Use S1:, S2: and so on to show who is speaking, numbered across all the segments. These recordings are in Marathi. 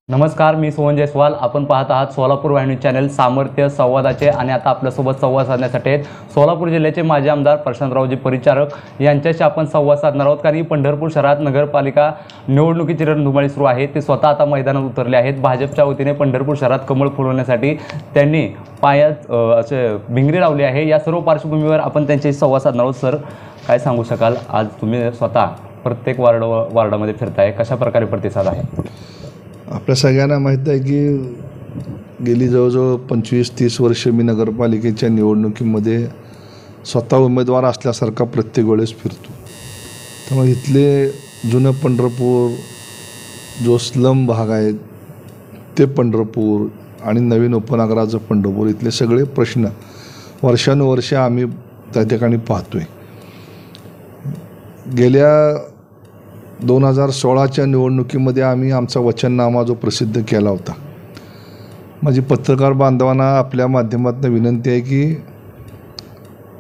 S1: नमस्कार, मी सोहन जयस्वाल. आपण पाहत आहात सोलापूर वाहिनी चॅनल सामर्थ्य संवादाचे. आणि आता आपल्यासोबत संवाद साधण्यासाठी आहेत सोलापूर जिल्ह्याचे माजी आमदार प्रशांतरावजी परिचारक यांच्याशी आपण संवाद साधणार आहोत. कारण की पंढरपूर शहरात नगरपालिका निवडणुकीची रणधुमाळी सुरू आहे. ते स्वतः आता मैदानात उतरले आहेत. भाजपच्या वतीने पंढरपूर शहरात कमळ फुलवण्यासाठी त्यांनी पायात असे भिंगरी लावली आहे. या सर्व पार्श्वभूमीवर आपण त्यांच्याशी संवाद साधणार आहोत. सर, काय सांगू शकाल? आज तुम्ही स्वतः प्रत्येक वार्डामध्ये फिरताय, कशा प्रकारे प्रतिसाद आहे?
S2: आपल्या सगळ्यांना माहीत आहे की गेली जवळजवळ 25-30 वर्ष मी नगरपालिकेच्या निवडणुकीमध्ये स्वतः उमेदवार असल्यासारखा प्रत्येक वेळेस फिरतो. त्यामुळे इथले जुनं पंढरपूर, जो स्लम भाग आहे ते पंढरपूर आणि नवीन उपनगराचं पंढरपूर, इथले सगळे प्रश्न वर्षानुवर्षे आम्ही त्या ठिकाणी पाहतो आहे. गेल्या 2016च्या निवडणुकीमध्ये आम्ही आमचा वचननामा जो प्रसिद्ध केला होता. माझी पत्रकार बांधवांना आपल्या माध्यमातून विनंती आहे की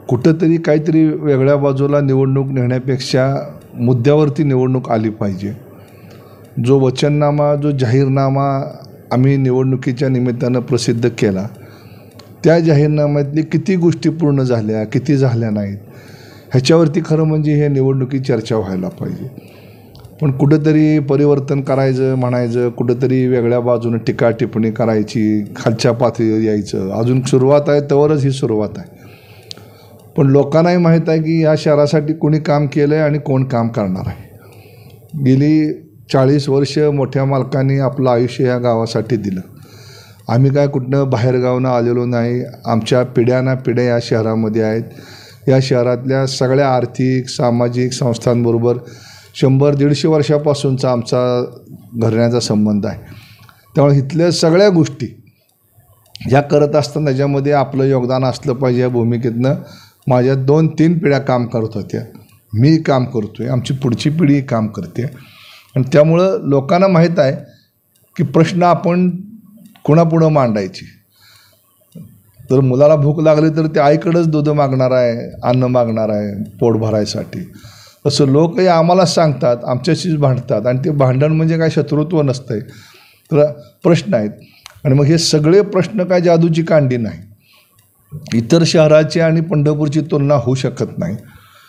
S2: कुठंतरी काहीतरी वेगळ्या बाजूला निवडणूक नेण्यापेक्षा मुद्द्यावरती निवडणूक आली पाहिजे. जो वचननामा, जो जाहीरनामा आम्ही निवडणुकीच्या निमित्तानं प्रसिद्ध केला, त्या जाहीरनाम्यातली किती गोष्टी पूर्ण झाल्या, किती झाल्या नाहीत, ह्याच्यावरती खरं म्हणजे हे निवडणुकी चर्चा व्हायला पाहिजे. पण कुठंतरी परिवर्तन करायचं म्हणायचं, कुठंतरी वेगळ्या बाजूने टीका टिप्पणी करायची, खालच्या पातळीवर यायचं. अजून सुरुवात आहे, तवरच ही सुरुवात आहे. पण लोकांनाही माहीत आहे की या शहरासाठी कोणी काम केलं आहे आणि कोण काम करणार आहे. गेली 40 वर्ष मोठ्या मालकांनी आपलं आयुष्य या गावासाठी दिलं. आम्ही काय कुठनं बाहेरगावनं आलेलो नाही. आमच्या पिढ्याना पिढ्या या शहरामध्ये आहेत. या शहरातल्या सगळ्या आर्थिक सामाजिक संस्थांबरोबर 100-150 वर्षापासूनचा आमचा घराण्याचा संबंध आहे. त्यामुळे इथल्या सगळ्या गोष्टी ह्या करत असताना त्याच्यामध्ये आपलं योगदान असलं पाहिजे. या भूमिकेतनं माझ्या 2-3 पिढ्या काम करत होत्या, मी काम करतो आहे, आमची पुढची पिढी काम करते. आणि त्यामुळं लोकांना माहीत आहे की प्रश्न आपण कोणापुढं मांडायचे. तर मुलाला भूक लागली तर ते आईकडंच दूध मागणार आहे, अन्न मागणार आहे पोट भरायसाठी. असं लोकही आम्हालाच सांगतात, आमच्याशीच भांडतात. आणि ते भांडण म्हणजे काय शत्रुत्व नसतं आहे, तर प्रश्न आहेत. आणि मग हे सगळे प्रश्न काय जादूची कांडी नाही. इतर शहराची आणि पंढरपूरची तुलना होऊ शकत नाही.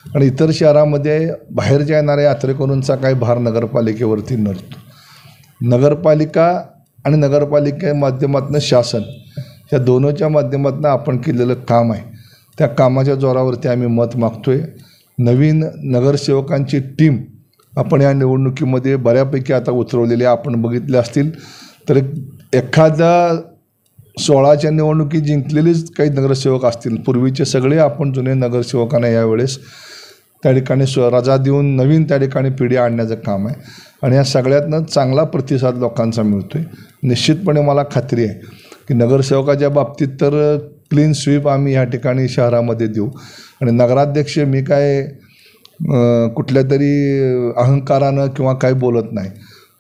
S2: आणि इतर शहरामध्ये बाहेरच्या येणाऱ्या यात्रेकरूंचा काही भार नगरपालिकेवरती नसतो. नगरपालिका आणि नगरपालिके माध्यमातून शासन, या दोनोच्या माध्यमातून आपण केलेलं काम आहे. त्या कामाच्या जोरावरती आम्ही मत मागतो आहे. नवीन नगरसेवकांची टीम आपण या निवडणुकीमध्ये बऱ्यापैकी आता उतरवलेली आहे. आपण बघितले असतील तर एखाद्या 16च्या निवडणुकीत जिंकलेलेच काही नगरसेवक असतील. पूर्वीचे सगळे आपण जुने नगरसेवकांना यावेळेस त्या ठिकाणी रजा देऊन नवीन त्या ठिकाणी पिढी आणण्याचं काम आहे. आणि या सगळ्यातनं चांगला प्रतिसाद लोकांचा मिळतो आहे. निश्चितपणे मला खात्री आहे की नगरसेवकाच्या बाबतीत तर क्लीन स्वीप आम्ही ह्या ठिकाणी शहरामध्ये देऊ. आणि नगराध्यक्ष मी काय कुठल्या तरी अहंकारानं किंवा काही बोलत नाही,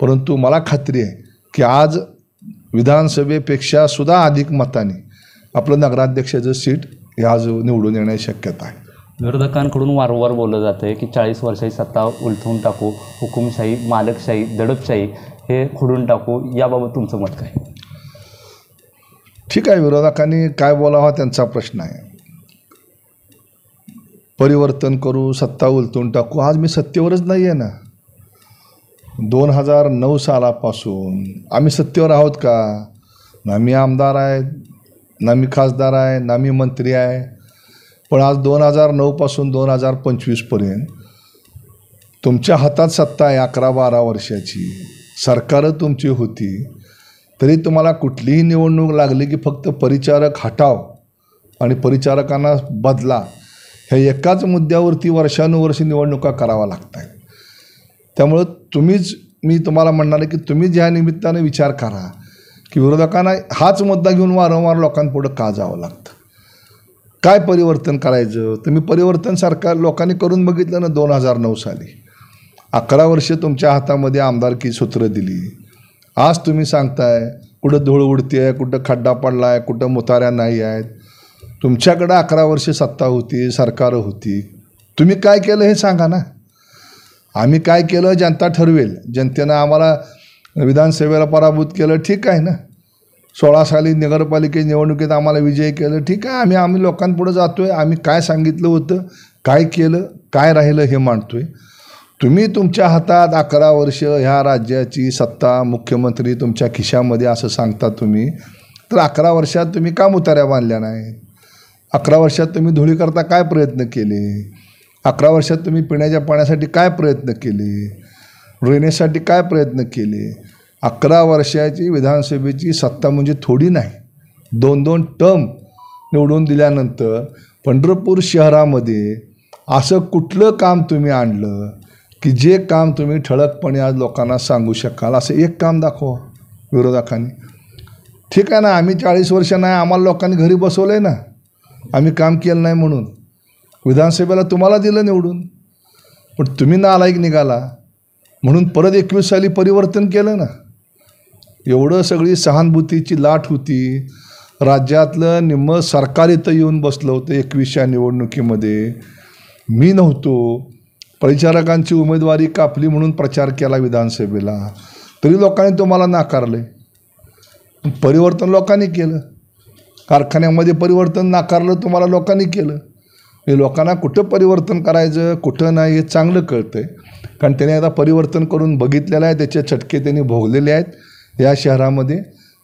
S2: परंतु मला खात्री आहे की आज विधानसभेपेक्षा सुद्धा अधिक मताने आपलं नगराध्यक्षाचं सीट हे आज निवडून येण्याची शक्यता आहे.
S1: विरोधकांकडून वारंवार बोललं जातं आहे की 40 वर्षाची सत्ता उलथवून टाकू, हुकुमशाही, मालकशाही, दडपशाही हे खोडून टाकू. याबाबत तुमचं मत काय?
S2: ठीक आहे, विरोधकांनी काय बोलावा त्यांचा प्रश्न आहे. परिवर्तन करू, सत्ता उलटून टाकू. आज मी सत्तेवरच नाही आहे ना. 2009 सालापासून आम्ही सत्तेवर आहोत का? ना मी आमदार आहे, ना मी खासदार आहे, ना मी मंत्री आहे. पण आज 2009पासून 2025पर्यंत तुमच्या हातात सत्ता आहे. 11-12 वर्षाची सरकारं तुमची होती. तरी तुम्हाला कुठलीही निवडणूक लागली की फक्त परिचारक हटाव आणि परिचारकांना बदला, ह्या एकाच मुद्द्यावरती वर्षानुवर्षी निवडणुका करावा लागत आहेत. त्यामुळं मी तुम्हाला म्हणणार आहे की तुम्ही ज्या निमित्ताने विचार करा की विरोधकांना हाच मुद्दा घेऊन वारंवार लोकांपुढं का जावं लागतं. काय परिवर्तन करायचं? तुम्ही परिवर्तन सरकार लोकांनी करून बघितलं ना. 2009 साली 11 वर्ष तुमच्या हातामध्ये आमदारकी सूत्र दिली. आज तुम्ही सांगताय कुठं धूळ उडते आहे, कुठं खड्डा पडला आहे, कुठं मुताऱ्या नाही आहेत. तुमच्याकडं 11 वर्ष सत्ता होती, सरकार होती. तुम्ही काय केलं हे सांगा ना. आम्ही काय केलं जनता ठरवेल. जनतेनं आम्हाला विधानसभेला पराभूत केलं, ठीक आहे ना. 16 साली नगरपालिकेच्या निवडणुकीत आम्हाला विजय केलं, ठीक आहे. आम्ही लोकांपुढे जातो आहे. आम्ही काय सांगितलं होतं, काय केलं, काय राहिलं हे मांडतो आहे. तुम्ही तुमच्या हातात 11 वर्ष ह्या राज्याची सत्ता, मुख्यमंत्री तुमच्या खिशामध्ये असं सांगता तुम्ही, तर 11 वर्षात तुम्ही का मुताऱ्या बांधल्या नाहीत? 11 वर्षात तुम्ही धुळीकरता काय प्रयत्न केले? 11 वर्षात तुम्ही पिण्याच्या पाण्यासाठी काय प्रयत्न केले? ड्रेनेजसाठी काय प्रयत्न केले? 11 वर्षाची विधानसभेची सत्ता म्हणजे थोडी नाही. 2-2 टर्म निवडून दिल्यानंतर पंढरपूर शहरामध्ये असं कुठलं काम तुम्ही आणलं की जे काम तुम्ही ठळकपणे आज लोकांना सांगू शकाल? असं एक काम दाखवा विरोधकांनी. ठीक आहे ना, आम्ही 40 वर्ष नाही, आम्हाला लोकांनी घरी बसवलं आहे ना, आम्ही काम केलं नाही म्हणून. विधानसभेला तुम्हाला दिलं निवडून, पण तुम्ही नालायक निघाला म्हणून परत 21 साली परिवर्तन केलं ना. एवढं सगळी सहानुभूतीची लाट होती. राज्यातलं निम्मं सरकार इथं येऊन बसलं होतं 21च्या निवडणुकीमध्ये. मी नव्हतो. परिचारकांची उमेदवारी कापली म्हणून प्रचार केला विधानसभेला, तरी लोकांनी तुम्हाला नाकारले. परिवर्तन लोकांनी केलं. कारखान्यामध्ये परिवर्तन नाकारलं, तुम्हाला लोकांनी केलं. हे लोकांना कुठं परिवर्तन करायचं कुठं नाही हे चांगलं कळतं आहे, कारण त्याने आता परिवर्तन करून बघितलेलं आहे. त्याचे चटके त्यांनी भोगलेले आहेत या शहरामध्ये.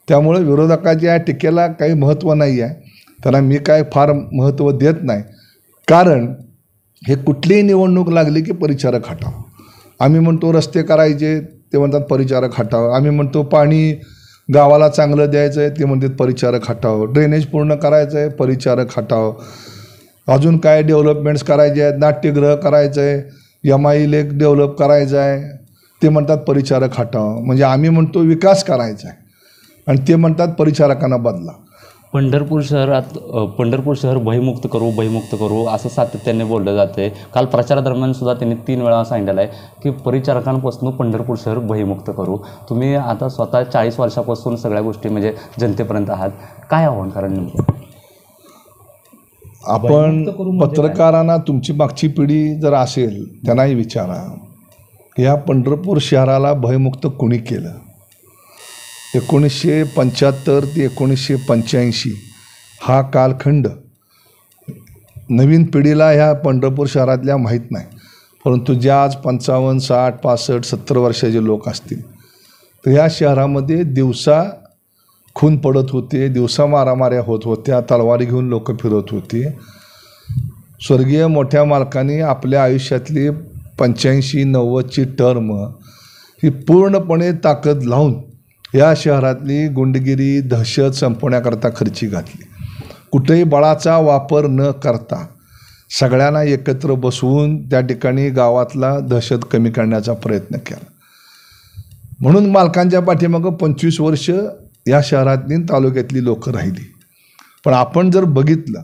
S2: त्यामुळे विरोधकाच्या या टीकेला काही महत्त्व नाही आहे. त्यांना मी काय फार महत्त्व देत नाही, कारण हे कुठलीही निवडणूक लागली की परिचारक हटाव. आम्ही म्हणतो रस्ते करायचे, ते म्हणतात परिचारक हटाव. आम्ही म्हणतो पाणी गावाला चांगलं द्यायचं आहे, ते म्हणतात परिचारक हटाव. ड्रेनेज पूर्ण करायचं आहे, परिचारक हटाव. अजून काय डेव्हलपमेंट्स करायचे आहेत, नाट्यगृह करायचं आहे, MI लेक डेव्हलप करायचं आहे, ते म्हणतात परिचारक हटाव. म्हणजे आम्ही म्हणतो विकास करायचा आहे आणि ते म्हणतात परिचारकांना बदला.
S1: पंढरपूर शहर भयमुक्त करू असं सातत्याने बोललं जाते. काल प्रचारादरम्यान सुद्धा त्यांनी 3 वेळा सांगितलेलं आहे की परिचारकांपासून पंढरपूर शहर भयमुक्त करू. तुम्ही आता स्वतः 40 वर्षापासून सगळ्या गोष्टी म्हणजे जनतेपर्यंत आहात, काय आव्हान कारण नेमकं?
S2: आपण पत्रकारांना तुमची मागची पिढी जर असेल त्यांनाही विचारा, ह्या पंढरपूर शहराला भयमुक्त कोणी केलं? 1975 ते 1985 हा कालखंड नवीन पिढीला ह्या पंढरपूर शहरातल्या माहीत नाही, परंतु ज्या आज 55, 60, 65, 70 वर्षाचे लोक असतील तर ह्या शहरामध्ये दिवसा खून पडत होते, दिवसा मारामाऱ्या होत होत्या, तलवारी घेऊन लोक फिरत होते. स्वर्गीय मोठ्या मालकांनी आपल्या आयुष्यातली 85-90ची टर्म ही पूर्णपणे ताकद लावून या शहरातली गुंडगिरी दहशत संपवण्याकरता खर्ची घातली. कुठेही बळाचा वापर न करता सगळ्यांना एकत्र बसवून त्या ठिकाणी गावातला दहशत कमी करण्याचा प्रयत्न केला. म्हणून मालकांच्या पाठीमागं 25 वर्ष या शहरातली तालुक्यातली लोकं राहिली. पण आपण जर बघितलं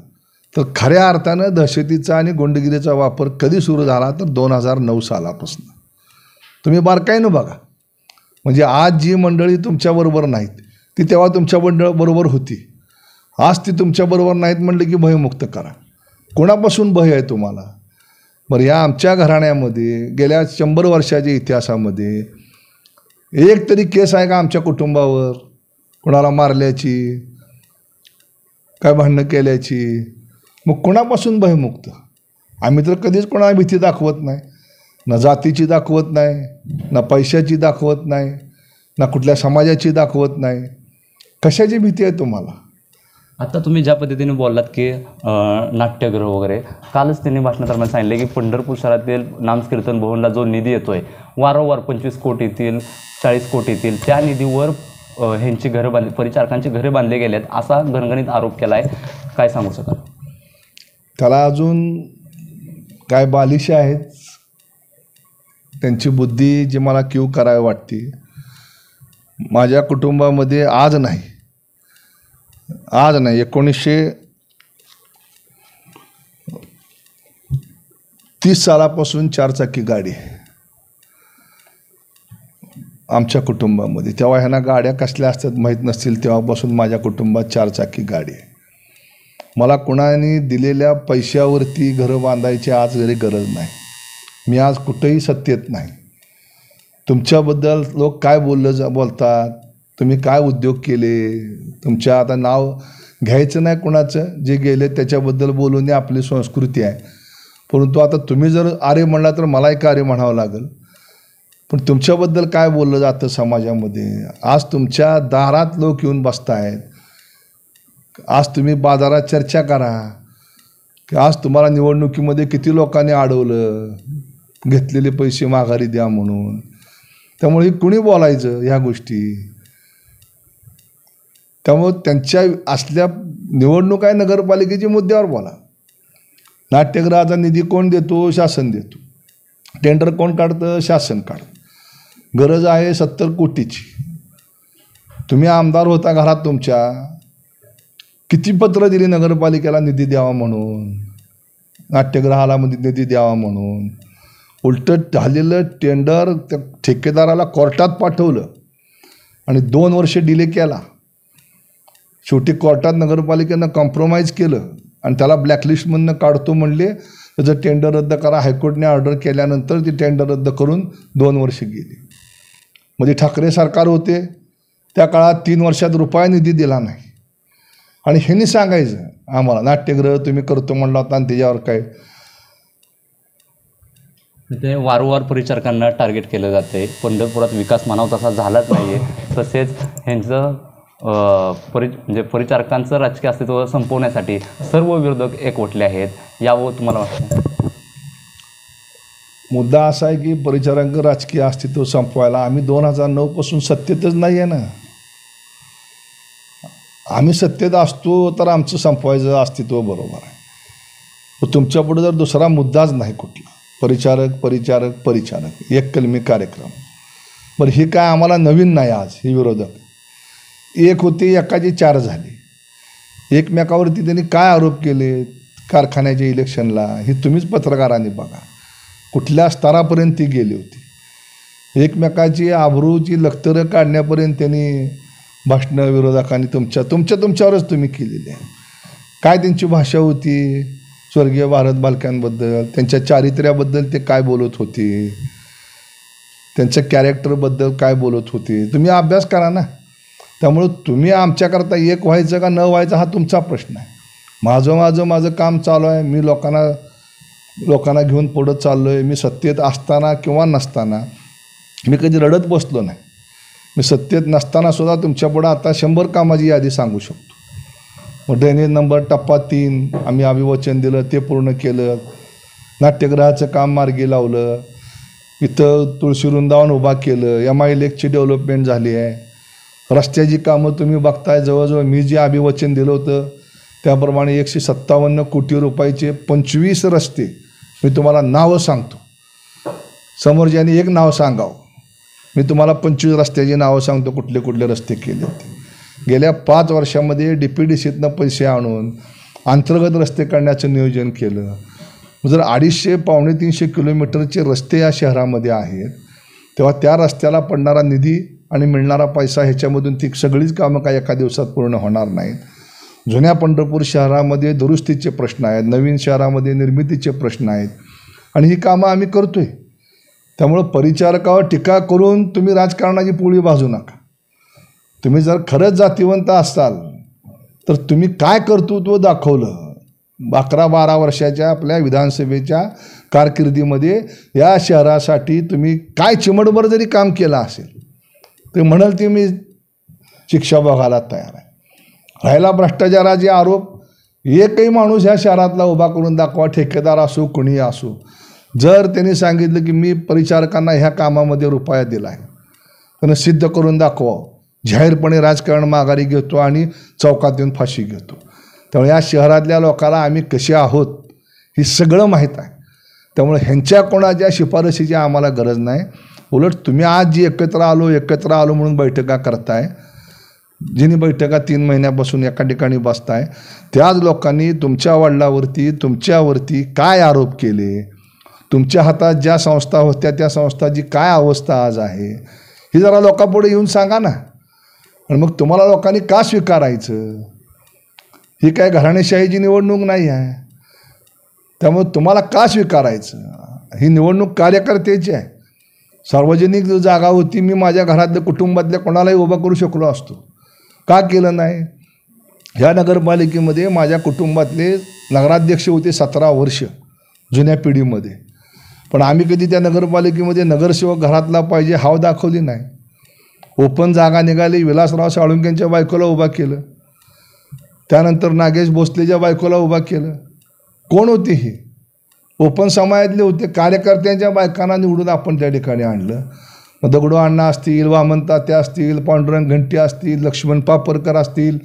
S2: तर खऱ्या अर्थानं दहशतीचा आणि गुंडगिरीचा वापर कधी सुरू झाला तर 2009 सालापासून. तुम्ही बारकाईनं बघा. म्हणजे आज जी मंडळी तुमच्याबरोबर नाहीत ती तेव्हा तुमच्या बरोबर होती. आज ती तुमच्याबरोबर नाहीत म्हणलं की भयमुक्त करा. कोणापासून भय आहे तुम्हाला? बरं, या आमच्या घराण्यामध्ये गेल्या 100 वर्षाच्या इतिहासामध्ये एक तरी केस आहे का आमच्या कुटुंबावर कोणाला मारल्याची, काय भांडणं केल्याची? मग कोणापासून भयमुक्त? आम्ही तर कधीच कोणाला भीती दाखवत नाही, ना जातीची दाखवत नाही, ना पैशाची दाखवत नाही, ना कुठल्या समाजाची दाखवत नाही. कशाची भीती आहे तुम्हाला?
S1: आता तुम्ही ज्या पद्धतीने बोललात की नाट्यगृह वगैरे, कालच त्यांनी भाषणादरम्यान सांगितले की पंढरपूर शहरातील नामकीर्तन भवनला जो निधी येतोय वारंवार 25 कोटीतील 40 कोटीतील त्या निधीवर ह्यांची घरं परिचारकांची घरे बांधले गेले आहेत असा घणघणीत आरोप केला आहे. काय सांगू शकाल?
S2: त्याला अजून काय बालिशा आहेत, त्यांची बुद्धी जी मला कीव करावी वाटते. माझ्या कुटुंबामध्ये आज नाही 1930 सालापासून 4 चाकी गाडी आहे आमच्या कुटुंबामध्ये. तेव्हा ह्यांना गाड्या कसल्या असतात माहीत नसतील, तेव्हापासून माझ्या कुटुंबात 4 चाकी गाडी आहे. मला कुणाने दिलेल्या पैशावरती घरं बांधायची आज जरी गरज नाही. मी आज कुठेही सत्तेत नाही. तुमच्याबद्दल लोक काय बोलतात, तुम्ही काय उद्योग केले, तुमच्या आता नाव घ्यायचं नाही कोणाचं, जे गेले त्याच्याबद्दल बोलून आपली संस्कृती आहे. परंतु आता तुम्ही जर आर्य म्हणला तर मलाही एक आर्य म्हणावं लागेल. पण तुमच्याबद्दल काय बोललं जातं समाजामध्ये. आज तुमच्या दारात लोक येऊन बसतायत, आज तुम्ही बाजारात चर्चा करा की आज तुम्हाला निवडणुकीमध्ये किती लोकांनी अडवलं, घेतलेले पैसे माघारी द्या म्हणून. त्यामुळे कुणी बोलायचं ह्या गोष्टी. त्यामुळे त्यांच्या असल्या निवडणूक आहे नगरपालिकेच्या मुद्द्यावर बोला. नाट्यगृहाचा निधी कोण देतो? शासन देतो. टेंडर कोण काढतं? शासन काढतं. गरज आहे 70 कोटीची. तुम्ही आमदार होता घरात तुमच्या, किती पत्र दिली नगरपालिकेला निधी द्यावा म्हणून, नाट्यगृहाला निधी द्यावा म्हणून. उलटं झालेलं टेंडर त्या ठेकेदाराला कोर्टात पाठवलं आणि 2 वर्ष डिले केला. शेवटी कोर्टात नगरपालिकेनं कॉम्प्रोमाइज केलं आणि त्याला ब्लॅकलिस्टमधनं काढतो म्हणले. त्याचं टेंडर रद्द करा हायकोर्टने ऑर्डर केल्यानंतर ती टेंडर रद्द करून 2 वर्ष गेली. म्हणजे ठाकरे सरकार होते त्या काळात 3 वर्षात रुपया निधी दिला नाही. आणि ह्यांनी सांगायचं आम्हाला नाट्यगृह तुम्ही करतो म्हणला होता आणि त्याच्यावर काय.
S1: ते वारंवार परिचारकांना टार्गेट केलं जाते. पंढरपुरात विकास म्हणावा तसा झालाच नाही आहे. तसेच ह्यांचं म्हणजे परिचारकांचं राजकीय अस्तित्व संपवण्यासाठी सर्व विरोधक एकवटले आहेत. यावर तुम्हाला वाटतं?
S2: मुद्दा असा आहे की परिचारकांचं राजकीय अस्तित्व संपवायला आम्ही 2009 पासून सत्तेतच नाही आहे ना. आम्ही सत्तेत असतो तर आमचं संपवायचं अस्तित्व बरोबर आहे. तुमच्यापुढे जर दुसरा मुद्दाच नाही कुठला, परिचारक परिचारक परिचारक एक कलमी कार्यक्रम. बरं हे काय आम्हाला नवीन नाही. आज ही विरोधक एक होते एकाची 4 झाले. एकमेकावरती त्यांनी काय आरोप केले कारखान्याच्या इलेक्शनला हे तुम्हीच पत्रकारांनी बघा. कुठल्या स्तरापर्यंत ती गेली होती. एकमेकाची आबरूची लखतरं काढण्यापर्यंत त्यांनी भाषणं विरोधकांनी तुमच्यावरच तुम्ही केलेली आहे. काय त्यांची भाषा होती स्वर्गीय भारत बालक्यांबद्दल, त्यांच्या चारित्र्याबद्दल ते काय बोलत होते, त्यांच्या कॅरेक्टरबद्दल काय बोलत होते. तुम्ही अभ्यास करा ना. त्यामुळं तुम्ही आमच्याकरता एक व्हायचं का न व्हायचं हा तुमचा प्रश्न आहे. माझं काम चालू आहे. मी लोकांना घेऊन पुढं चाललो आहे. मी सत्तेत असताना किंवा नसताना मी कधी रडत बसलो नाही. मी सत्तेत नसतानासुद्धा तुमच्यापुढं आता 100 कामाची यादी सांगू शकतो. मग ड्रेनेज नंबर टप्पा 3 आम्ही अभिवचन दिलं, ते पूर्ण केलं. नाट्यगृहाचं काम मार्गी लावलं. इथं तुळशी वृंदावन उभा केलं. MI लेकची डेव्हलपमेंट झाली आहे. रस्त्याची कामं तुम्ही बघताय. जवळजवळ मी जे अभिवचन दिलं होतं त्याप्रमाणे 157 कोटी रुपयाचे 25 रस्ते. मी तुम्हाला नावं सांगतो. समोर ज्यांनी एक नाव सांगावं, मी तुम्हाला 25 रस्त्याची नावं सांगतो कुठले कुठले रस्ते केले होते. गेल्या 5 वर्षामध्ये DPDCतनं पैसे आणून अंतर्गत रस्ते करण्याचं नियोजन केलं. जर 250-300 किलोमीटरचे रस्ते या शहरामध्ये आहेत तेव्हा त्या रस्त्याला पडणारा निधी आणि मिळणारा पैसा ह्याच्यामधून ती सगळीच कामं काय एका दिवसात पूर्ण होणार नाहीत. जुन्या पंढरपूर शहरामध्ये दुरुस्तीचे प्रश्न आहेत, नवीन शहरामध्ये निर्मितीचे प्रश्न आहेत आणि ही कामं आम्ही करतो आहे. त्यामुळं परिचारकावर टीका करून तुम्ही राजकारणाची पोळी भाजू नका. तुम्ही जर खरंच जातीवंत असाल तर तुम्ही काय कर्तृत्व दाखवलं 11-12 वर्षाच्या आपल्या विधानसभेच्या कारकिर्दीमध्ये या शहरासाठी तुम्ही काय चिमटभर जरी काम केलं असेल ते म्हणाल ते मी शिक्षा बघायला तयार आहे. राहिला भ्रष्टाचाराचे आरोप, एकही माणूस ह्या शहरातला उभा करून दाखवा, ठेकेदार असो कुणीही असो, जर त्यांनी सांगितलं की मी परिचारकांना ह्या कामामध्ये रुपया दिला आहे त्यांना सिद्ध करून दाखवा. जाहीरपणे राजकारण माघारी घेतो आणि चौकात येऊन फाशी घेतो. त्यामुळे या शहरातल्या लोकांना आम्ही कसे आहोत हे सगळं माहीत आहे. त्यामुळे ह्यांच्या कोणाच्या शिफारशीची आम्हाला गरज नाही. उलट तुम्ही आज जी एकत्र आलो म्हणून बैठका करताय, जिनी बैठका 3 महिन्यापासून एका ठिकाणी बसताय, त्याच लोकांनी तुमच्या वडिलावरती तुमच्यावरती काय आरोप केले, तुमच्या हातात ज्या संस्था होत्या त्या संस्थाची काय अवस्था आज आहे ही जरा लोकांपुढे येऊन सांगा ना. आणि मग तुम्हाला लोकांनी का स्वीकारायचं. ही काय घराणेशाहीची निवडणूक नाही आहे. त्यामुळे तुम्हाला का स्वीकारायचं. ही निवडणूक कार्यकर्त्याची आहे. सार्वजनिक जो जागा होती मी माझ्या घरातल्या कुटुंबातल्या कोणालाही उभा करू शकलो असतो. का केलं नाही? ह्या नगरपालिकेमध्ये माझ्या कुटुंबातले नगराध्यक्ष होते 17 वर्ष जुन्या पिढीमध्ये, पण आम्ही कधी त्या नगरपालिकेमध्ये नगरसेवक घरातला पाहिजे हाव दाखवली नाही. ओपन जागा निघाली, विलासराव साळुंखेंच्या बायकोला उभा केलं, त्यानंतर नागेश भोसलेच्या बायकोला उभा केलं. कोण होते हे? ओपन समाजातले होते. कार्यकर्त्यांच्या बायकांना निवडून आपण त्या ठिकाणी आणलं. मग दगडू अण्णा असतील, वामन तात्या असतील, पांडुरंग घंटी असतील, लक्ष्मण पापरकर असतील,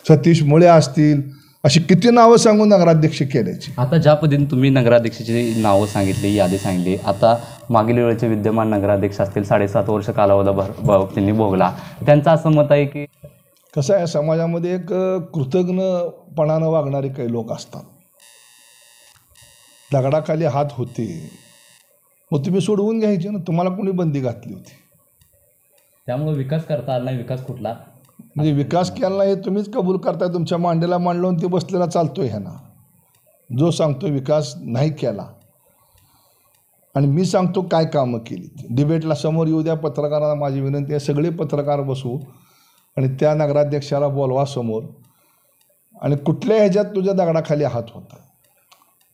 S2: सतीश मुळे असतील, अशी किती नावं सांगून नगराध्यक्ष केल्याची.
S1: आता ज्या पद्धतीने तुम्ही नगराध्यक्षाची नावं सांगितली, यादी सांगितली, आता मागील वेळेचे विद्यमान नगराध्यक्ष असतील 7.5 वर्ष कालावधी त्यांनी भोगला, त्यांचं असं मत आहे की
S2: कसं आहे, समाजामध्ये एक कृतज्ञपणानं वागणारे काही लोक असतात. दगडाखाली हात होते, मग तुम्ही सोडवून घ्यायचे ना. तुम्हाला कोणी बंदी घातली होती?
S1: त्यामुळे विकास करता आला नाही. विकास कुठला?
S2: म्हणजे विकास केला नाही हे तुम्हीच कबूल करताय. तुमच्या मांडीला मांडलं ते बसलेला चालतोय ह्याना जो सांगतो विकास नाही केला, आणि मी सांगतो काय कामं केली. डिबेटला समोर येऊ द्या. पत्रकारांना माझी विनंती आहे, सगळे पत्रकार बसू आणि त्या नगराध्यक्षाला बोलवा समोर, आणि कुठल्या ह्याच्यात तुझ्या दगडाखाली हात होता.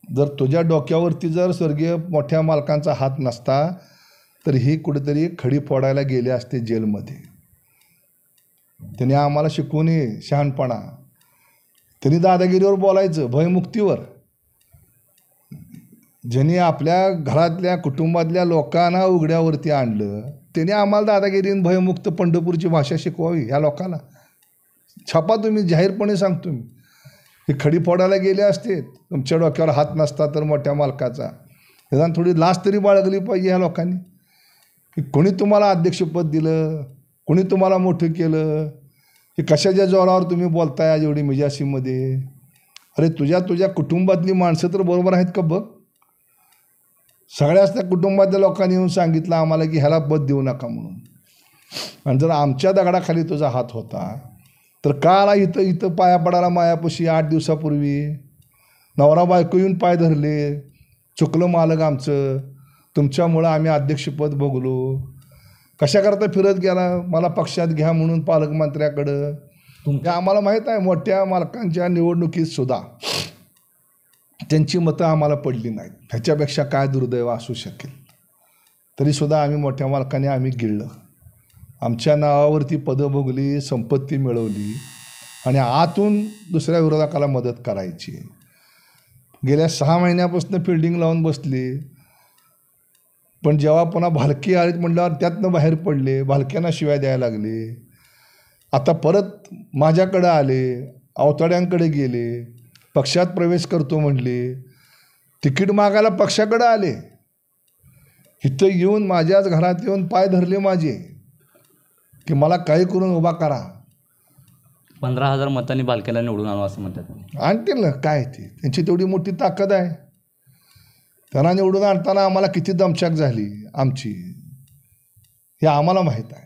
S2: जर तुझ्या डोक्यावरती जर स्वर्गीय मोठ्या मालकांचा हात नसता तर ही कुठेतरी खडी फोडायला गेले असते जेलमध्ये. त्यांनी आम्हाला शिकवून शहाणपणा. त्यांनी दादागिरीवर बोलायचं, भयमुक्तीवर. ज्यांनी आपल्या घरातल्या कुटुंबातल्या लोकांना उघड्यावरती आणलं त्यांनी आम्हाला दादागिरी भयमुक्त पंढरपूरची भाषा शिकवावी ह्या लोकांना. छापा तुम्ही, जाहीरपणे सांगतो मी. हे खडी फोडायला गेले असते, तुमच्या डोक्यावर हात नसता तर मोठ्या मालकाचा. निदान थोडी लाज तरी बाळगली पाहिजे ह्या लोकांनी. की कोणी तुम्हाला अध्यक्षपद दिलं, कोणी तुम्हाला मोठं केलं, हे कशाच्या जोरावर तुम्ही बोलताय आज एवढी मिजासीमध्ये? अरे तुझ्या कुटुंबातली माणसं तर बरोबर आहेत का बघ. सगळ्याच त्या कुटुंबातल्या लोकांनी येऊन सांगितलं आम्हाला की ह्याला पद देऊ नका म्हणून. आणि जर आमच्या दगडाखाली तुझा हात होता तर का आला इथं पाया पडायला मायापाशी 8 दिवसापूर्वी? नवरा बायको येऊन पाय धरले, चुकलं मालक आमचं, तुमच्यामुळं आम्ही अध्यक्षपद भोगलो. कशाकरता फिरत गेला? मला पक्षात घ्या म्हणून पालकमंत्र्याकडं. तुमच्या आम्हाला माहीत आहे मोठ्या मालकांच्या निवडणुकीत सुद्धा त्यांची मतं आम्हाला पडली नाहीत. ह्याच्यापेक्षा काय दुर्दैव असू शकेल? तरीसुद्धा आम्ही मोठ्या मालकाने आम्ही गिळलं. आमच्या नावावरती पदं भोगली, संपत्ती मिळवली, आणि आतून दुसऱ्या विरोधकाला मदत करायची. गेल्या 6 महिन्यापासून फिल्डिंग लावून बसली, पण जेव्हा पुन्हा भालकी आलीत म्हटल्यावर त्यातनं बाहेर पडले, भालक्यांना शिव्या द्यायला लागले. आता परत माझ्याकडं आले, अवताड्यांकडे गेले, पक्षात प्रवेश करतो म्हणले, तिकीट मागायला पक्षाकडं आले. इथं येऊन माझ्याच घरात येऊन पाय धरले माझे की मला काही करून उभा करा.
S1: 15,000 मतांनी बालकेला निवडून आणू असं म्हणतात.
S2: आणतील ना, काय ते त्यांची तेवढी मोठी ताकद आहे. त्यांना निवडून आणताना आम्हाला किती दमछाक झाली आमची हे आम्हाला माहीत आहे.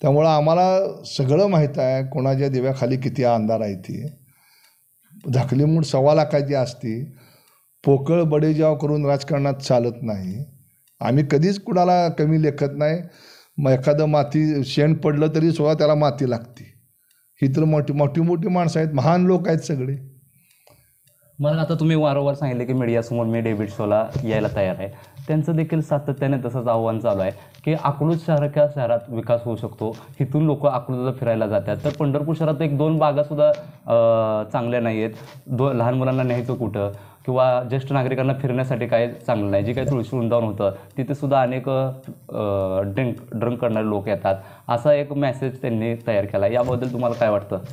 S2: त्यामुळं आम्हाला सगळं माहीत आहे कोणाच्या दिव्याखाली किती अंधार आहे. ती झाकली मूठ 1.25 लाखाची असते. पोकळ बडेजाव करून राजकारणात चालत नाही. आम्ही कधीच कुणाला कमी लेखत नाही. मग एखादं माती शेण पडलं तरी सुद्धा त्याला माती लागते. ही तर मोठी माणसं आहेत, महान लोक आहेत सगळे.
S1: मला आता तुम्ही वारंवार सांगितले की मीडियासमोर मी डेव्हिड शोला यायला तयार आहे. त्यांचं देखील सातत्याने तसंच आव्हान चालू आहे की अकलूज सारख्या शहरात विकास होऊ शकतो. इथून लोक अकलूजला फिरायला जातात, तर पंढरपूर शहरात 1-2 बागासुद्धा चांगल्या नाही आहेत. लहान मुलांना न्यायचं कुठं, किंवा ज्येष्ठ नागरिकांना फिरण्यासाठी काय चांगलं नाही. जे काही तुळशी वृंदावन होतं तिथे सुद्धा अनेक ड्रिंक करणारे लोक येतात. असा एक मेसेज त्यांनी तयार केला. याबद्दल तुम्हाला काय वाटतं?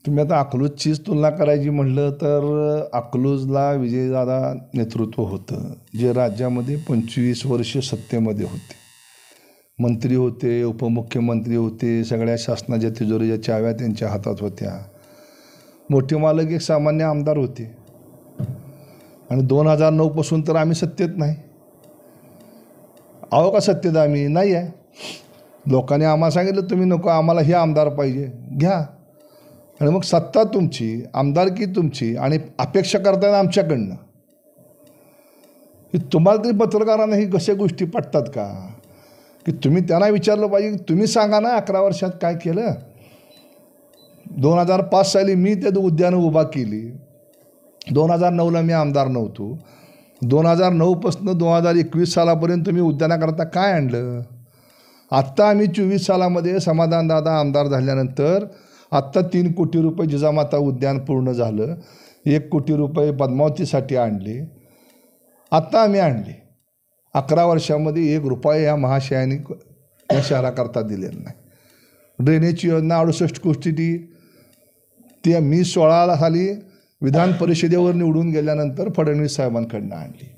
S2: तुम्ही आता अकलूजचीच तुलना करायची म्हटलं तर अकलूजला विजयदादा नेतृत्व होतं, जे राज्यामध्ये 25 वर्ष सत्तेमध्ये होते. मंत्री होते, उपमुख्यमंत्री होते, सगळ्या शासनाच्या तिजोरीच्या चाव्या त्यांच्या हातात होत्या. मोठे मालक एक सामान्य आमदार होते. आणि 2009 पासून तर आम्ही सत्तेत नाही. आहो का सत्तेत आम्ही नाही आहे. लोकांनी आम्हाला सांगितलं तुम्ही नको, आम्हाला हे आमदार पाहिजे, घ्या. आणि मग सत्ता तुमची, आमदारकी तुमची, आणि अपेक्षा करताना आमच्याकडनं. तुम्हाला तरी पत्रकारांना ही कशा गोष्टी पटतात का? की तुम्ही त्यांना विचारलं पाहिजे, तुम्ही सांगा ना 11 वर्षात काय केलं. 2005 साली मी ते उद्यानं उभा केली. 2009ला मी आमदार नव्हतो. 2009पासून 2021 सालापर्यंत तुम्ही उद्यानाकरता काय आणलं. आत्ता आम्ही 24 सालामध्ये समाधानदादा आमदार झाल्यानंतर आत्ता 3 कोटी रुपये जिजामाता उद्यान पूर्ण झालं. 1 कोटी रुपये पद्मावतीसाठी आणले. आत्ता आम्ही आणले. 11 वर्षामध्ये 1 रुपया या महाशयाने या शहराकरता दिलेला नाही. ड्रेनेजची योजना 68 कोटी ती मी 16 साली विधान परिषदेवर निवडून गेल्यानंतर फडणवीस साहेबांकडनं आणली.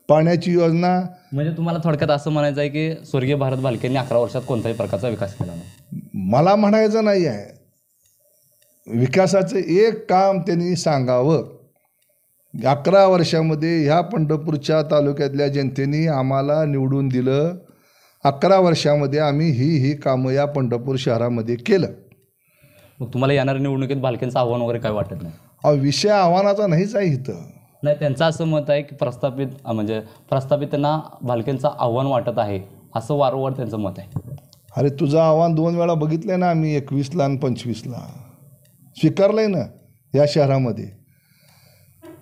S2: पाण्याची योजना
S1: म्हणजे तुम्हाला थोडक्यात असं म्हणायचं आहे की स्वर्गीय भारत भालकेंनी 11 वर्षात कोणत्याही प्रकारचा विकास केला नाही.
S2: मला म्हणायचं नाही आहे. विकासाचं एक काम त्यांनी सांगावं. 11 वर्षामध्ये ह्या पंढरपूरच्या तालुक्यातल्या जनतेने आम्हाला निवडून दिलं. 11 वर्षामध्ये आम्ही ही कामं या पंढरपूर शहरामध्ये केलं.
S1: मग तुम्हाला येणाऱ्या निवडणुकीत भालकेंचं आव्हान वगैरे काय वाटत नाही.
S2: विषय आव्हानाचा नाहीच आहे इथं.
S1: नाही, त्यांचं असं मत आहे की प्रस्थापितांना भालकेंचं आव्हान वाटत आहे, असं वारंवार त्यांचं मत आहे.
S2: अरे तुझं आव्हान 2 वेळा बघितलं आहे ना आम्ही, 21ला आणि 25ला स्वीकारलं आहे ना. या शहरामध्ये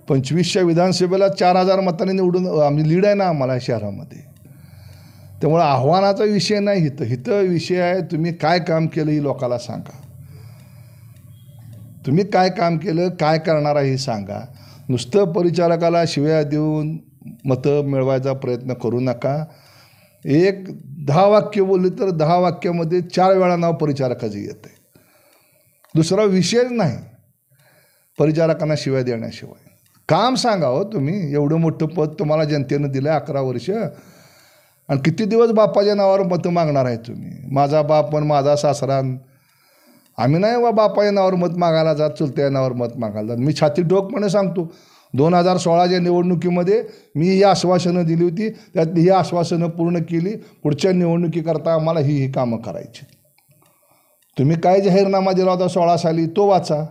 S2: 25च्या विधानसभेला 4000 मतांनी निवडून आम्ही लीड आहे ना आम्हाला या शहरामध्ये. त्यामुळे आव्हानाचा विषय नाही इथं विषय आहे तुम्ही काय काम केलं ही लोकाला सांगा. तुम्ही काय काम केलं, काय करणार आहे हे सांगा. नुसतं परिचारकाला शिव्या देऊन मतं मिळवायचा प्रयत्न करू नका. 10 वाक्य बोलली तर 10 वाक्यामध्ये 4 वेळा नाव परिचारकाचं येतं. दुसरा विषयच नाही परिचारकांना शिव्या देण्याशिवाय. काम सांगा हो तुम्ही. एवढं मोठं पद तुम्हाला जनतेनं दिलं आहे 11 वर्ष, आणि किती दिवस बापाच्या नावावर मतं मागणार आहे तुम्ही. माझा बाप पण माझा सासरा. आम्ही नाही बापाच्या नावावर मत मागायला जात, चुलत्या नावावर मत मागायला जात. मी छाती ठोकपणे सांगतो 2016च्या निवडणुकीमध्ये मी ही आश्वासनं दिली होती, त्यातली ही आश्वासनं पूर्ण केली. पुढच्या निवडणुकीकरता आम्हाला ही कामं करायची. तुम्ही काय जाहीरनामा दिला होता 16 साली तो वाचा.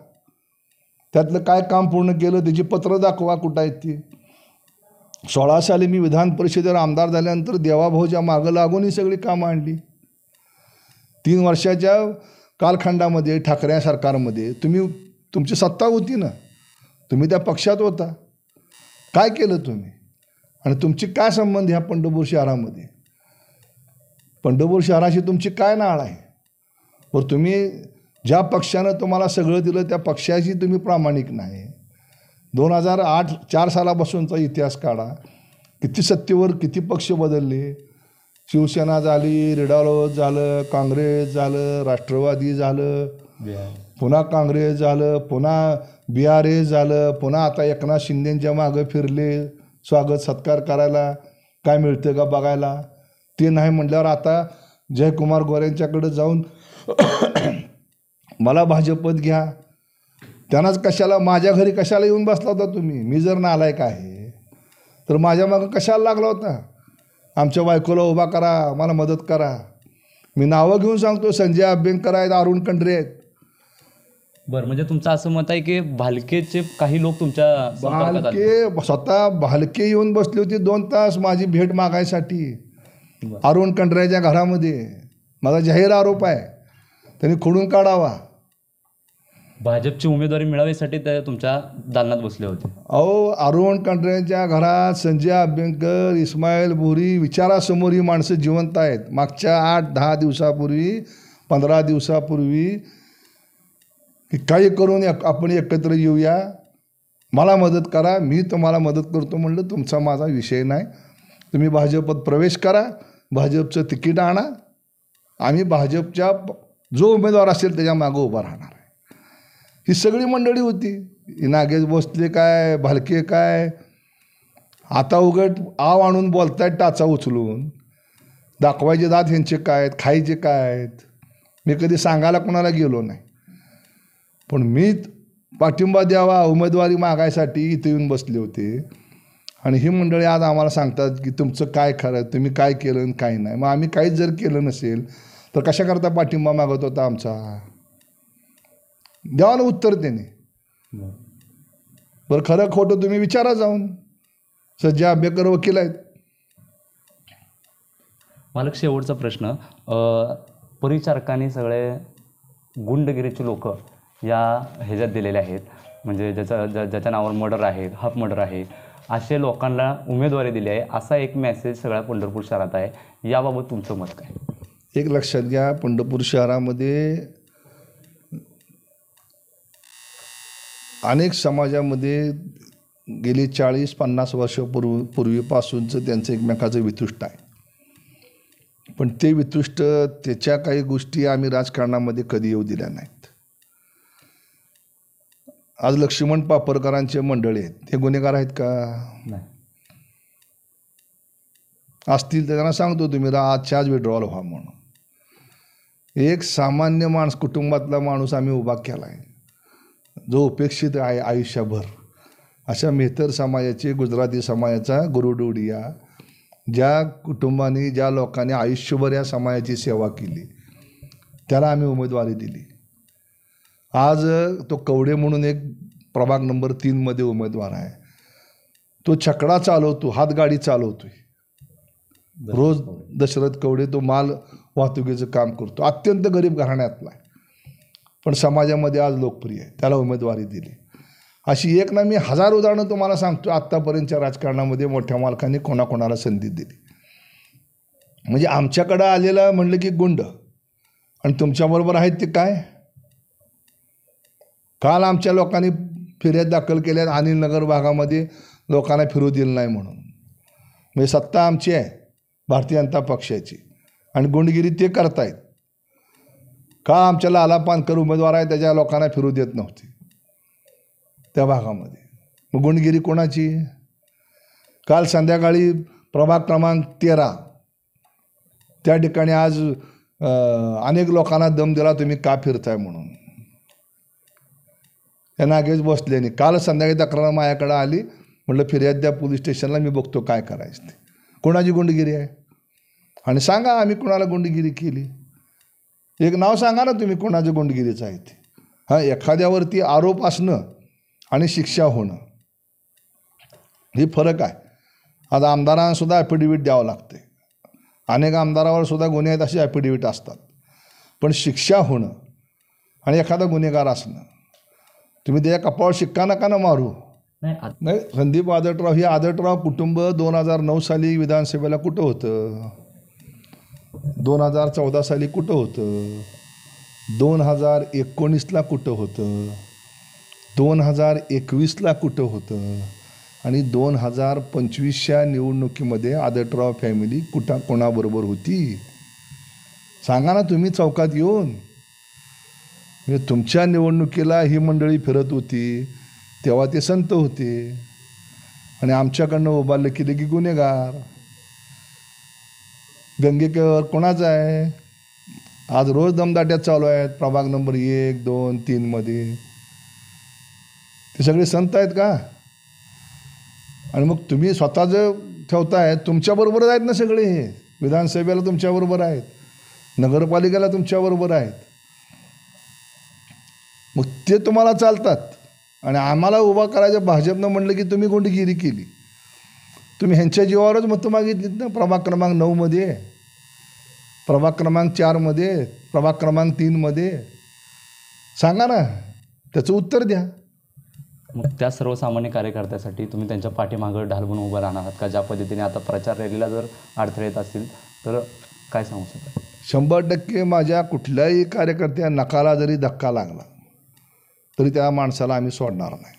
S2: त्यातलं काय काम पूर्ण केलं त्याची पत्र दाखवा कुठं आहेत ती. 16 साली मी विधान परिषदेवर आमदार झाल्यानंतर देवाभाऊच्या मागं लागून ही सगळी कामं आणली. 3 वर्षाच्या कालखंडामध्ये ठाकरे सरकारमध्ये तुमची सत्ता होती ना, तुम्ही त्या पक्षात होता. काय केलं तुम्ही आणि तुमची काय संबंध ह्या पंढरपूर शहरामध्ये. पंढरपूर शहराशी तुमची काय नाळ आहे. वर तुम्ही ज्या पक्षानं तुम्हाला सगळं दिलं त्या पक्षाशी तुम्ही प्रामाणिक नाही. 2004 सालापासूनचा इतिहास काढा. किती सत्तेवर किती पक्ष बदलले. शिवसेना झाली, रिडालो झालं, काँग्रेस झालं, राष्ट्रवादी झालं, पुन्हा काँग्रेस झालं, पुन्हा BRS झालं, पुन्हा आता एकनाथ शिंदेंच्या मागं फिरले स्वागत सत्कार करायला. काय मिळतं का बघायला. ते नाही म्हटल्यावर आता जयकुमार गोरेंच्याकडे जाऊन मला भाजपत घ्या. त्यांनाच कशाला माझ्या घरी कशाला येऊन बसला होता तुम्ही. मी जर नालायक आहे तर माझ्या मागं कशाला लागला होता. आमच्या बायकोला उभा करा, मला मदत करा. मी नावं घेऊन सांगतो, संजय अभ्यंकर आहेत, अरुण कंडरे आहेत.
S1: बरं, म्हणजे तुमचं असं मत आहे की भालकेचे काही लोक तुमच्या
S2: स्वतः भालके येऊन बसले होते 2 तास माझी भेट मागायसाठी अरुण कंडरेच्या घरामध्ये. माझा जाहीर आरोप आहे, त्यांनी खोडून काढावा.
S1: भाजपची उमेदवारी मिळावीसाठी ते तुमच्या दालनात बसले होते.
S2: अहो, अरुण कंडरेच्या घरात संजय अभ्यंकर, इस्माईल बोरी विचारासमोर ही माणसं जिवंत आहेत. मागच्या 8-10 दिवसापूर्वी 15 दिवसापूर्वी की काही करून आपण एकत्र येऊया, मला मदत करा, मी तुम्हाला मदत करतो म्हणलं. तुमचा माझा विषय नाही. तुम्ही भाजपात प्रवेश करा, भाजपचं तिकीट आणा, आम्ही भाजपच्या जो उमेदवार असेल त्याच्या मागं उभा राहणार आहे. ही सगळी मंडळी होती. नागेश भोसले काय, भालके काय, आता उघड आव आणून बोलतायत टाचा उचलून. दाखवायचे दात ह्यांचे काय आहेत, खायचे काय आहेत. मी कधी सांगायला कोणाला गेलो नाही, पण मी पाठिंबा द्यावा उमेदवारी मागायसाठी इथे येऊन बसले होते. आणि ही मंडळी आज आम्हाला सांगतात की तुमचं काय खरं, तुम्ही काय केलं आणि काय नाही. मग आम्ही काहीच जर केलं नसेल तर कशाकरता पाठिंबा मागत होता आमचा. द्यावा ना उत्तर त्याने. बरं, खरं खोटं तुम्ही विचारा जाऊन. संजय अभ्यंकर वकील आहेत.
S1: मालक, शेवटचा प्रश्न, परिचारकांनी सगळे गुंडगिरीचे लोक या ह्याच्यात दिलेले आहेत, म्हणजे ज्याच्या नावावर मर्डर आहे, हाफ मर्डर आहे, असे लोकांना उमेदवारी दिली आहे, असा एक मेसेज सगळ्या पंढरपूर शहरात आहे. याबाबत तुमचं मत काय?
S2: एक लक्षात घ्या, पंढरपूर शहरामध्ये अनेक समाजामध्ये गेली 40-50 वर्षापूर्वीपासूनचं त्यांचं एकमेकाचं वितुष्ट आहे. पण ते वितुष्ट, त्याच्या काही गोष्टी आम्ही राजकारणामध्ये कधी येऊ दिल्या नाहीत. आज लक्ष्मण पापरकरांचे मंडळी आहेत, ते गुन्हेगार आहेत का?
S1: नाही.
S2: असतील तर त्यांना सांगतो तुम्ही आजच्या आज विड्रॉल व्हा म्हणून. एक सामान्य कुटुंबातला माणूस आम्ही उभा केला आहे, जो उपेक्षित आहे आयुष्यभर. अशा मेहतर समाजाचे, गुजराती समाजाचा गुरुडोडिया, ज्या कुटुंबाने, ज्या लोकांनी आयुष्यभर या समाजाची सेवा केली, त्याला आम्ही उमेदवारी दिली. आज तो कवडे म्हणून एक प्रभाग नंबर 3 उमेदवार आहे. तो छकडा चालवतो, हातगाडी चालवतोय रोज. दशरथ कवडे, तो माल वाहतुकीचं काम करतो, अत्यंत गरीब घराण्यातला आहे, पण समाजामध्ये आज लोकप्रिय आहे, त्याला उमेदवारी दिली. अशी एक ना मी 1000 उदाहरणं तुम्हाला सांगतो आत्तापर्यंतच्या राजकारणामध्ये मोठ्या मालकांनी कोणाकोणाला संधी दिली. म्हणजे आमच्याकडं आलेलं म्हणलं की गुंड, आणि तुमच्याबरोबर आहेत ते काय? काल आमच्या लोकांनी फिर्याद दाखल केल्या अनिलनगर भागामध्ये लोकांना फिरू दिलं नाही म्हणून. म्हणजे सत्ता आमची आहे, भारतीय जनता पक्षाची, आणि गुंडगिरी ते करतायत. का आमच्या लाला पानकर उमेदवार आहे, त्याच्या लोकांना फिरू देत नव्हते त्या भागामध्ये. मग गुंडगिरी कोणाची? काल संध्याकाळी प्रभाग क्रमांक 13 त्या ठिकाणी आज अनेक लोकांना दम दिला, तुम्ही का फिरताय म्हणून. त्या नागेश बसल्याने काल संध्याकाळी तक्रार माझ्याकडे आली, म्हटलं फिर्याद द्या पोलीस स्टेशनला, मी बघतो काय करायचं ते. कोणाची गुंडगिरी आहे? आणि सांगा आम्ही कोणाला गुंडगिरी केली. एक नाव सांगा ना तुम्ही कोणाचं गुंडगिरीचं आहे ते. हां, एखाद्यावरती आरोप असणं आणि शिक्षा होणं हे फरक आहे. आता आमदारांसुद्धा ॲफिडेविट द्यावं लागते, अनेक आमदारावर सुद्धा गुन्हे आहेत असे ॲफिडेविट असतात. पण शिक्षा होणं आणि एखादा गुन्हेगार असणं, तुम्ही त्याच्या कपाळावर शिक्का नका ना मारू. नाही, संदीप आदटराव, हे आदटराव कुटुंब 2009 साली विधानसभेला कुठं होतं? 2014 साली कुठं होतं? 2019ला कुठं होतं? 2021ला कुठं होतं? आणि 2025च्या निवडणुकीमध्ये आदटराव फॅमिली कोणाबरोबर होती? सांगा ना तुम्ही चौकात येऊन. म्हणजे तुमच्या निवडणुकीला ही मंडळी फिरत होती, तेव्हा ते संत होते, आणि आमच्याकडनं उभारलं की लगी गुन्हेगार. गंगेकर कोणाचा आहे? आज रोज दमदाट्यात चालू आहेत प्रभाग नंबर 1, 2, 3 ते सगळे संत आहेत का? आणि मग तुम्ही स्वतःचं ठेवताय, तुमच्याबरोबरच आहेत ना सगळे. हे विधानसभेला तुमच्याबरोबर आहेत, नगरपालिकेला तुमच्याबरोबर आहेत, मग ते तुम्हाला चालतात. आणि आम्हाला उभा करायचं भाजपनं म्हणलं की तुम्ही गुंडगिरी केली. तुम्ही ह्यांच्या जीवावरच मतं मागितलीत ना, प्रभाग क्रमांक 9, प्रभाग क्रमांक 4, प्रभाग क्रमांक 3. सांगा ना, त्याचं उत्तर द्या.
S1: मग त्या सर्वसामान्य कार्यकर्त्यासाठी तुम्ही त्यांच्या पाठीमागं ढाल बनवून उभं राहणार आहात का? ज्या पद्धतीने आता प्रचार रॅलीला जर अडथळे येत असतील तर काय सांगू शकता?
S2: 100% माझ्या कुठल्याही कार्यकर्त्या नकाला जरी धक्का लागला तरी त्या माणसाला आम्ही सोडणार नाही.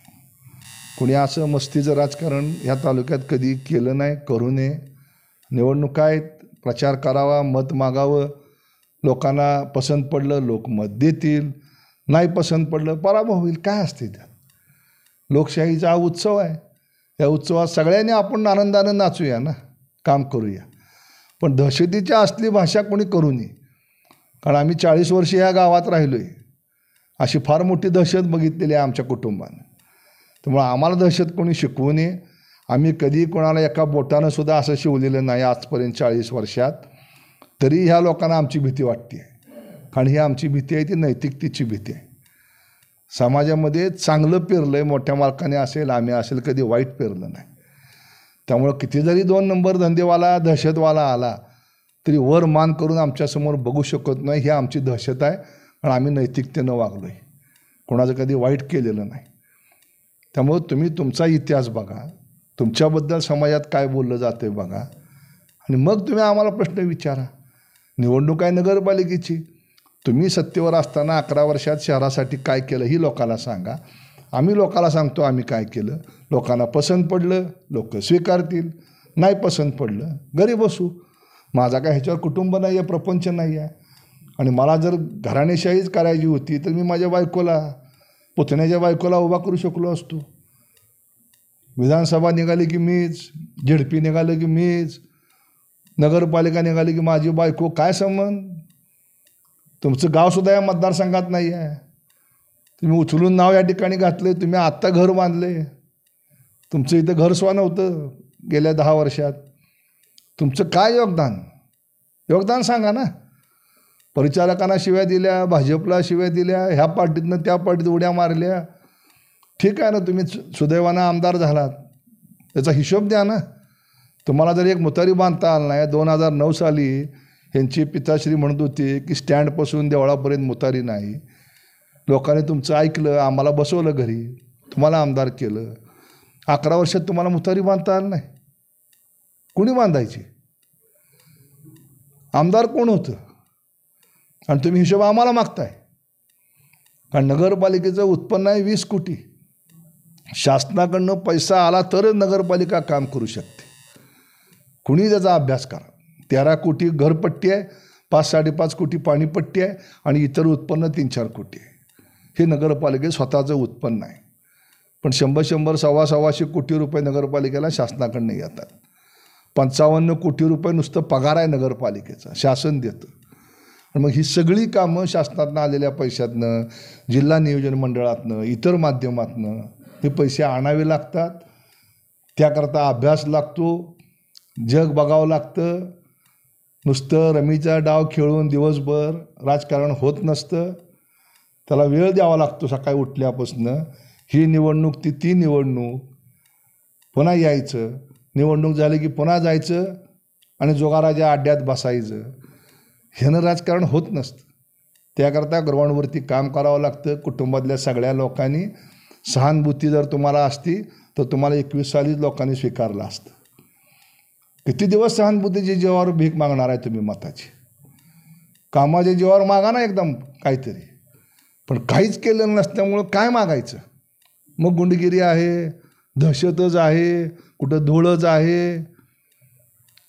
S2: कुणी असं मस्तीचं राजकारण ह्या तालुक्यात कधी केलं नाही, करू नये. निवडणुका आहेत, प्रचार करावा, मत मागावं, लोकांना पसंत पडलं लोक मत देतील, नाही पसंत पडलं पराभव होईल. काय असते त्यात? लोकशाहीचा हा उत्सव आहे. या उत्सवात सगळ्यांनी आपण आनंदानं नाचूया ना, काम करूया. पण दहशतीची असली भाषा कोणी करू नये. कारण आम्ही 40 वर्ष या गावात राहिलो आहे, अशी फार मोठी दहशत बघितलेली आहे आमच्या कुटुंबानं. त्यामुळं आम्हाला दहशत कोणी शिकवू नये. आम्ही कधी कोणाला एका बोटानं सुद्धा असं शिवलेलं नाही आजपर्यंत 40 वर्षात. तरी ह्या लोकांना आमची भीती वाटते आहे. कारण ही आमची भीती आहे ती नैतिकतेची भीती आहे. समाजामध्ये चांगलं पेरलं आहे, मोठ्या मालकाने असेल, आम्ही असेल, कधी वाईट पेरलं नाही. त्यामुळं किती जरी 2 नंबर धंदेवाला, दहशतवाला आला तरी वर मान करून आमच्यासमोर बघू शकत नाही, ही आमची दहशत आहे. आणि आम्ही नैतिकतेनं वागलो आहे, कोणाचं कधी वाईट केलेलं नाही. त्यामुळं तुम्ही तुमचा इतिहास बघा, तुमच्याबद्दल समाजात काय बोललं जातं आहे बघा, आणि मग तुम्ही आम्हाला प्रश्न विचारा. निवडणूक आहे नगरपालिकेची, तुम्ही सत्तेवर असताना 11 वर्षात शहरासाठी काय केलं ही लोकांना सांगा. आम्ही लोकांना सांगतो आम्ही काय केलं. लोकांना पसंत पडलं, लोक स्वीकारतील. नाही पसंत पडलं, घरी बसू. माझा काय ह्याच्यावर कुटुंब नाही आहे, प्रपंच नाही आहे. आणि मला जर घराणेशाहीच करायची होती तर मी माझ्या बायकोला, पुतण्याच्या बायकोला उभा करू शकलो असतो. विधानसभा निघाली की मीच, झेडपी निघालं की मीच, नगरपालिका निघाली की माझी बायको. काय संबंध? तुमचं गावसुद्धा या मतदारसंघात नाही आहे. तुम्ही उचलून नाव या ठिकाणी घातले. तुम्ही आत्ता घर बांधले. तुमचं इथं घरसुद्धा नव्हतं गेल्या 10 वर्षात. तुमचं काय योगदान सांगा ना. परिचारकांना शिव्या दिल्या, भाजपला शिव्या दिल्या, ह्या पार्टीतनं त्या पार्टीत उड्या मारल्या. ठीक आहे ना, तुम्ही सुदैवानं आमदार झालात, त्याचा हिशोब द्या ना. तुम्हाला जर एक मुतारी बांधता आलं नाही. 2009 साली ह्यांची पिताश्री म्हणत होती की स्टँडपासून देवळापर्यंत मुतारी नाही. लोकांनी तुमचं ऐकलं, आम्हाला बसवलं घरी, तुम्हाला आमदार केलं. 11 वर्षात तुम्हाला मुतारी बांधता आलं नाही. कुणी बांधायची? आमदार कोण होतं? आणि तुम्ही हिशोब आम्हाला मागताय. कारण नगरपालिकेचं उत्पन्न आहे 20 कोटी. शासनाकडनं पैसा आला तरच नगरपालिका काम करू शकते. कुणी त्याचा अभ्यास करा. 13 कोटी घरपट्टी आहे, 5-5.5 कोटी पाणीपट्टी आहे, आणि इतर उत्पन्न 3-4 कोटी आहे. हे नगरपालिकेत स्वतःचं उत्पन्न आहे. पण 100-100, 100-125 कोटी रुपये नगरपालिकेला शासनाकडनं येतात. 55 कोटी रुपये नुसतं पगार आहे नगरपालिकेचा, शासन देतं. आणि मग ही सगळी कामं शासनातनं आलेल्या पैशातनं, जिल्हा नियोजन मंडळातनं, इतर माध्यमातनं हे पैसे आणावे लागतात. त्याकरता अभ्यास लागतो, जग बघावं लागतं. नुसतं रमीचा डाव खेळून दिवसभर राजकारण होत नसतं. त्याला वेळ द्यावा लागतो. सकाळी उठल्यापासून ही निवडणूक ती निवडणूक, पुन्हा यायचं, निवडणूक झाली की पुन्हा जायचं आणि जोगाराच्या अड्ड्यात बसायचं. ह्यानं राजकारण होत नसतं. त्याकरता ग्राउंडवरती काम करावं लागतं. कुटुंबातल्या सगळ्या लोकांनी सहानुभूती जर तुम्हाला असती तर तुम्हाला 21 साली लोकांनी स्वीकारलं असतं. किती दिवस सहानुभूतीच्या जीवावर भीक मागणार आहे तुम्ही मताची? कामाच्या जीवावर मागा ना एकदम काहीतरी. पण काहीच केलं नसल्यामुळं काय मागायचं? मग गुंडगिरी आहे, दहशतच आहे, कुठं धूळच आहे.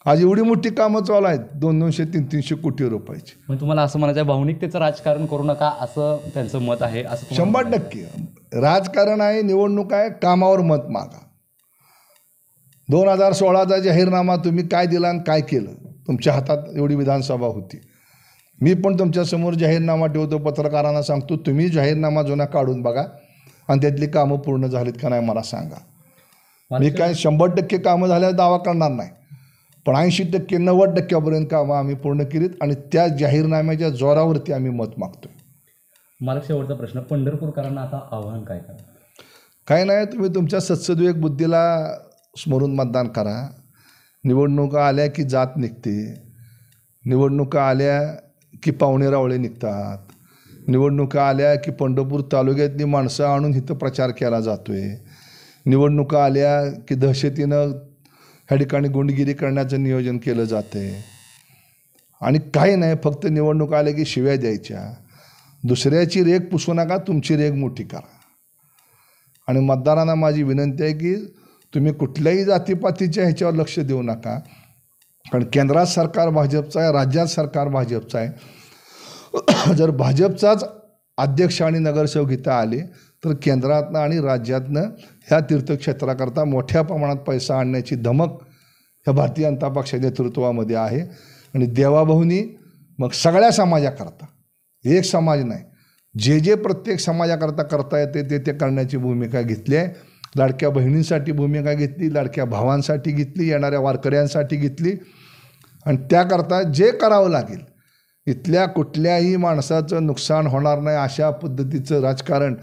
S2: आज एवढी मोठी कामं चालू आहेत 200-300 कोटी रुपयाची.
S1: मग तुम्हाला असं म्हणायचं आहे भावनिकतेचं राजकारण करू नका असं त्यांचं मत आहे असं?
S2: 100% राजकारण आहे, निवडणूक आहे, कामावर मत मागा. 2016चा जाहीरनामा तुम्ही काय दिला आणि काय केलं? तुमच्या हातात एवढी विधानसभा होती. मी पण तुमच्यासमोर जाहीरनामा ठेवतो, पत्रकारांना सांगतो तुम्ही जाहीरनामा जुना काढून बघा आणि त्यातली कामं पूर्ण झालीत का नाही मला सांगा. मी काय 100% कामं झाल्यावर दावा करणार नाही, पण 80%, 90% कामं आम्ही पूर्ण केलीत आणि त्या जाहीरनाम्याच्या जोरावरती आम्ही मत मागतोय.
S1: मला शेवटचा प्रश्न, पंढरपूरकरांना आता आव्हान काय करा?
S2: काय नाही, तुम्ही तुमच्या सत्सद्विवेक बुद्धीला स्मरून मतदान करा. निवडणुका आल्या की जात निघते, निवडणुका आल्या की पाहुणे रावळे निघतात, निवडणुका आल्या की पंढरपूर तालुक्यातली माणसं आणून इथं प्रचार केला जातो आहे, निवडणुका आल्या की दहशतीनं ह्या ठिकाणी गुंडगिरी करण्याचं नियोजन केलं जातं आहे. आणि काही नाही, फक्त निवडणुका आल्या की शिव्या द्यायच्या. दुसऱ्याची रेग पुसू नका, तुमची रेग मोठी करा. आणि मतदारांना माझी विनंती आहे की तुम्ही कुठल्याही जातीपातीच्या ह्याच्यावर लक्ष देऊ नका, कारण केंद्रात सरकार भाजपचं आहे, राज्यात सरकार भाजपचं आहे. जर भाजपचाच अध्यक्ष आणि नगरसेवक इथं आले तर केंद्रातनं आणि राज्यातनं ह्या तीर्थक्षेत्राकरता मोठ्या प्रमाणात पैसा आणण्याची धमक ह्या भारतीय जनता पक्षाच्या नेतृत्वामध्ये आहे. आणि देवाभाऊनी मग सगळ्या समाजाकरता, एक समाज नाही, जे प्रत्येक समाजाकरता करता येते ते करण्याची भूमिका घेतली आहे. लाडक्या बहिणींसाठी भूमिका घेतली, लाडक्या भावांसाठी घेतली, येणाऱ्या वारकऱ्यांसाठी घेतली. आणि त्याकरता जे करावं लागेल, इथल्या कुठल्याही माणसाचं नुकसान होणार नाही अशा पद्धतीचं राजकारण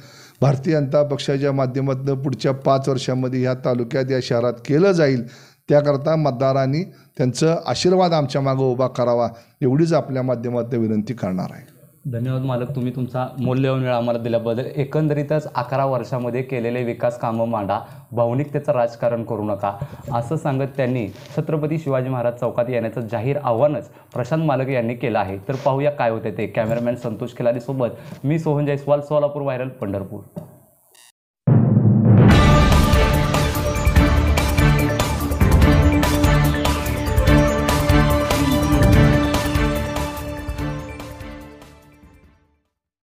S2: भारतीय जनता पक्षाच्या माध्यमातून पुढच्या 5 वर्षामध्ये ह्या तालुक्यात, या शहरात केलं जाईल. त्याकरता मतदारांनी त्यांचं आशीर्वाद आमच्या मागं उभा करावा एवढीच आपल्या माध्यमातून विनंती करणार आहे.
S1: धन्यवाद मालक, तुम्ही तुमचा मूल्यवान वेळ आम्हाला दिल्याबद्दल. एकंदरीतच 11 वर्षामध्ये केलेले विकास कामं मांडा, भावनिकतेचं राजकारण करू नका असं सांगत त्यांनी छत्रपती शिवाजी महाराज चौकात येण्याचं जाहीर आव्हानच प्रशांत मालक यांनी केलं आहे. तर पाहूया काय होते ते. कॅमेरामॅन संतोष खिलारीसोबत मी सोहन जयस्वाल, सोलापूर व्हायरल, पंढरपूर.